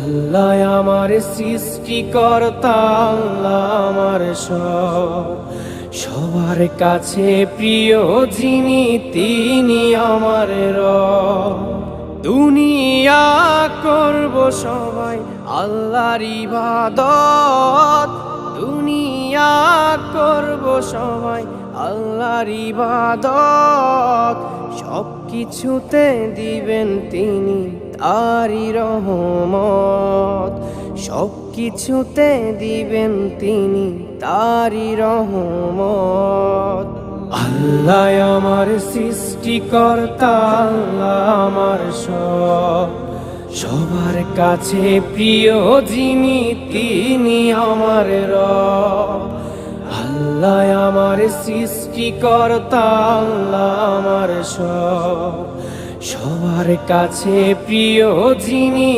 আল্লাহ আমার সৃষ্টিকর্তা, আল্লাহ আমার সবার কাছে প্রিয় যিনি তিনি আমার রব। দুনিয়া করব সবাই আল্লাহর ইবাদত, দুনিয়া করব সবাই আল্লাহর ইবাদত। সব কিছুতে দিবেন তিনি তারই রহমত, সব কিছুতে দিবেন তিনি তারই রহমত। আল্লাহ আমার সৃষ্টিকর্তা, আল্লাহ আমার সবার কাছে প্রিয় যিনি তিনি আমার রব। আল্লাহ আমার সৃষ্টিকর্তা, আল্লাহ আমার সবার কাছে প্রিয় যিনি